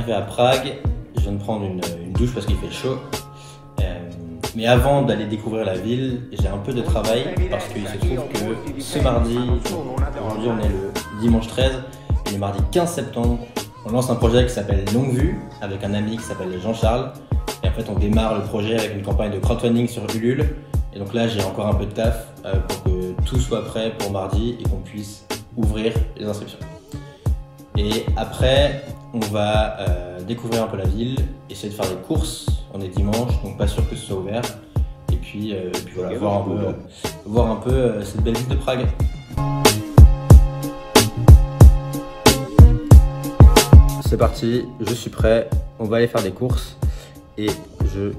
arrivé à Prague, je viens de prendre une douche parce qu'il fait chaud. Mais avant d'aller découvrir la ville, j'ai un peu de travail parce qu'il se trouve que ce mardi, aujourd'hui on est le dimanche 13, et le mardi 15 septembre, on lance un projet qui s'appelle Longue Vue avec un ami qui s'appelle Jean-Charles. Et en fait on démarre le projet avec une campagne de crowdfunding sur Ulule. Et donc là j'ai encore un peu de taf pour que tout soit prêt pour mardi et qu'on puisse ouvrir les inscriptions. Et après on va découvrir un peu la ville, essayer de faire des courses. On est dimanche, donc pas sûr que ce soit ouvert. Et puis voilà, voir un peu cette belle ville de Prague. C'est parti, je suis prêt, on va aller faire des courses. Et je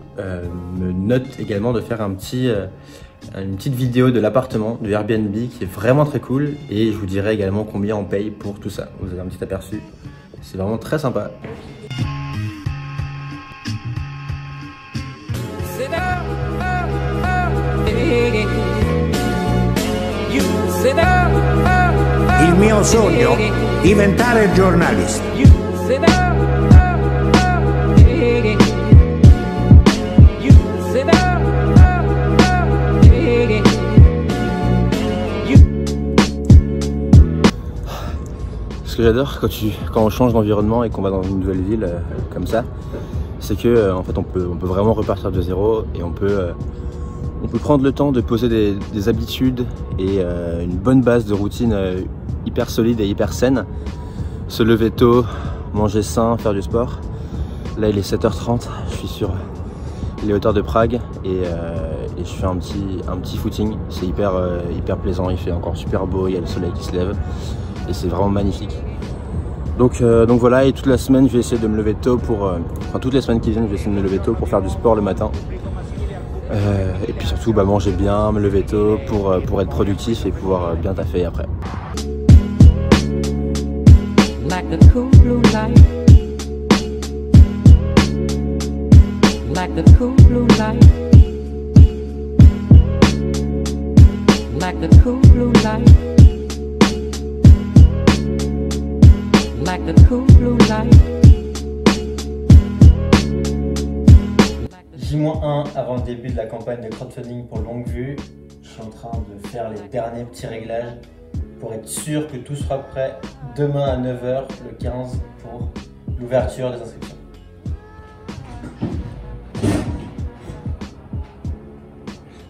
me note également de faire une petite vidéo de l'appartement de Airbnb qui est vraiment très cool. Et je vous dirai également combien on paye pour tout ça. Vous avez un petit aperçu, c'est vraiment très sympa. Il mio sogno, diventare giornalista. Ce que j'adore quand on change d'environnement et qu'on va dans une nouvelle ville comme ça, c'est que en fait on peut vraiment repartir de zéro et on peut prendre le temps de poser des habitudes et une bonne base de routine hyper solide et hyper saine. Se lever tôt, manger sain, faire du sport. Là il est 7h30, je suis sur les hauteurs de Prague et je fais un petit footing. C'est hyper plaisant, il fait encore super beau, il y a le soleil qui se lève et c'est vraiment magnifique. Donc voilà, et toute la semaine je vais essayer de me lever tôt toutes les semaines qui viennent je vais essayer de me lever tôt pour faire du sport le matin. Et puis surtout manger bien, me lever tôt pour être productif et pouvoir bien taffer après. Like the cool blue light. Like the cool blue light. Like the cool blue light. Like the cool blue light. J-1 avant le début de la campagne de crowdfunding pour Longue Vue. Je suis en train de faire les derniers petits réglages pour être sûr que tout sera prêt demain à 9h, le 15, pour l'ouverture des inscriptions.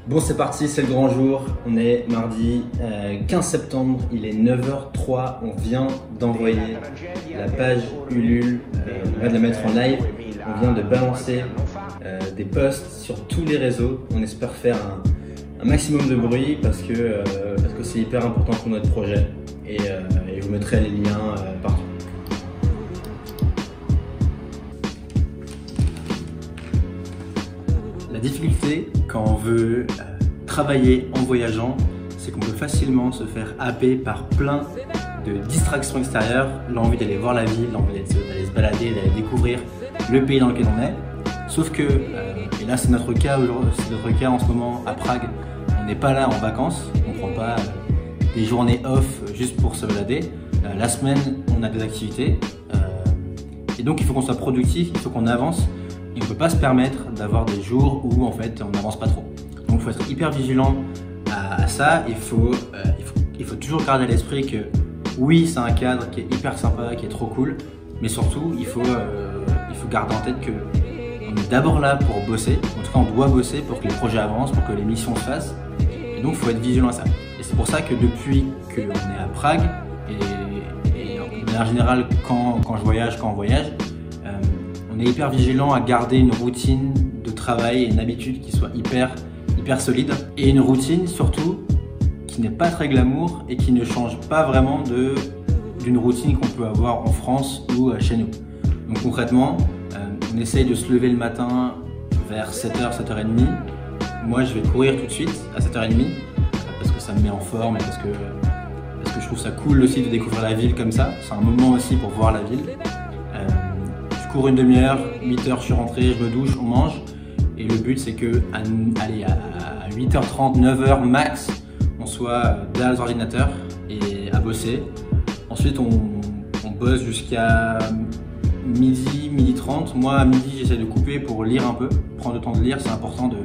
Bon, c'est parti, c'est le grand jour. On est mardi 15 septembre, il est 9h03. On vient d'envoyer la page Ulule, on vient de la mettre en live. On vient de balancer des posts sur tous les réseaux. On espère faire un maximum de bruit parce que c'est hyper important pour notre projet. Et je vous mettrai les liens partout. La difficulté quand on veut travailler en voyageant, c'est qu'on peut facilement se faire happer par plein de distractions extérieures, l'envie d'aller voir la ville, l'envie d'aller se balader, d'aller découvrir le pays dans lequel on est. Sauf que, et là c'est notre cas en ce moment à Prague, on n'est pas là en vacances, on ne prend pas des journées off juste pour se balader. La semaine, on a des activités et donc il faut qu'on soit productif, il faut qu'on avance et on ne peut pas se permettre d'avoir des jours où en fait on n'avance pas trop. Donc il faut être hyper vigilant à ça, il faut toujours garder à l'esprit que oui c'est un cadre qui est hyper sympa, qui est trop cool, mais surtout il faut garder en tête que on est d'abord là pour bosser, en tout cas on doit bosser pour que les projets avancent, pour que les missions se fassent, et donc il faut être vigilant à ça. Et c'est pour ça que depuis qu'on est à Prague, et de manière générale quand on voyage, on est hyper vigilant à garder une routine de travail et une habitude qui soit hyper solide, et une routine surtout qui n'est pas très glamour et qui ne change pas vraiment d'une routine qu'on peut avoir en France ou chez nous. Donc concrètement, on essaye de se lever le matin vers 7h, 7h30. Moi, je vais courir tout de suite à 7h30 parce que ça me met en forme et parce que je trouve ça cool aussi de découvrir la ville comme ça. C'est un moment aussi pour voir la ville. Je cours une demi-heure, 8h, je suis rentré, je me douche, on mange. Et le but, c'est que à 8h30, 9h max, on soit derrière les ordinateurs et à bosser. Ensuite, on bosse jusqu'à midi 12h30. Moi, à midi, j'essaie de couper pour lire un peu, prendre le temps de lire. C'est important de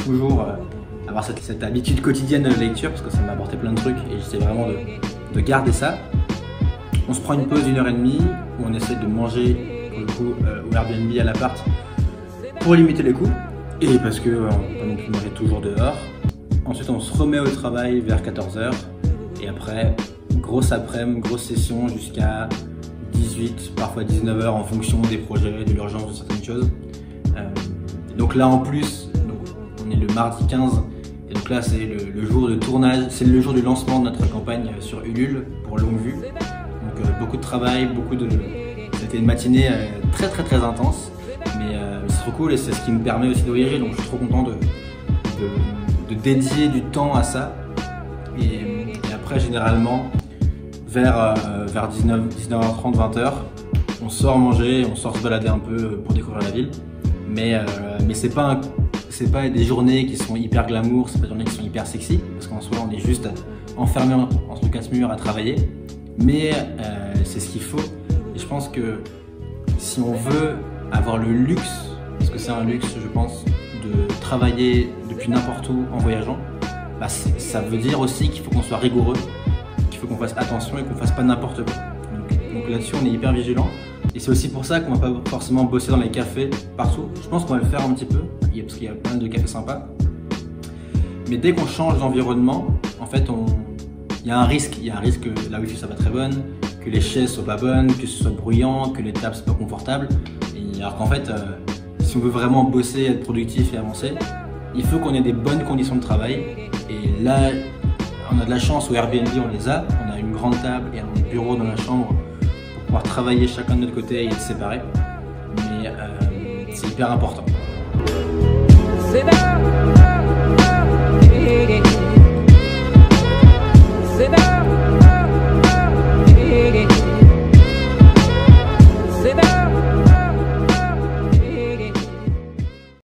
toujours avoir cette habitude quotidienne de la lecture parce que ça m'a apporté plein de trucs et j'essaie vraiment de garder ça. On se prend une pause d'1h30 où on essaie de manger pour le coup au Airbnb à l'appart pour limiter les coûts et parce que on peut pas non plus manger toujours dehors. Ensuite, on se remet au travail vers 14h et après, grosse après-midi, grosse session jusqu'à 18, parfois 19h en fonction des projets, de l'urgence de certaines choses. Donc là en plus, on est le mardi 15 et donc là c'est le jour de tournage, c'est le jour du lancement de notre campagne sur Ulule pour Longue Vue. Donc beaucoup de travail, c'était une matinée très intense, mais c'est trop cool et c'est ce qui me permet aussi de voyager, donc je suis trop content de dédier du temps à ça. Et après généralement vers 19h30, 20h, on sort manger, on sort se balader un peu pour découvrir la ville. Mais c'est pas des journées qui sont hyper glamour, c'est pas des journées qui sont hyper sexy, parce qu'en soi on est juste enfermé entre 4 murs à travailler. Mais c'est ce qu'il faut. Et je pense que si on veut avoir le luxe, parce que c'est un luxe je pense, de travailler depuis n'importe où en voyageant, bah ça veut dire aussi qu'il faut qu'on soit rigoureux, qu'il faut qu'on fasse attention et qu'on fasse pas n'importe quoi. Donc là-dessus on est hyper vigilant. Et c'est aussi pour ça qu'on va pas forcément bosser dans les cafés partout. Je pense qu'on va le faire un petit peu, parce qu'il y a plein de cafés sympas. Mais dès qu'on change d'environnement, en fait, il y a un risque. Il y a un risque que la wifi soit pas très bonne, que les chaises soient pas bonnes, que ce soit bruyant, que les tables soient pas confortables. Et alors qu'en fait, si on veut vraiment bosser, être productif et avancer, il faut qu'on ait des bonnes conditions de travail. Et là, on a de la chance, au Airbnb on les a. On a une grande table et un bureau dans la chambre pour pouvoir travailler chacun de notre côté et être séparés. Mais c'est hyper important.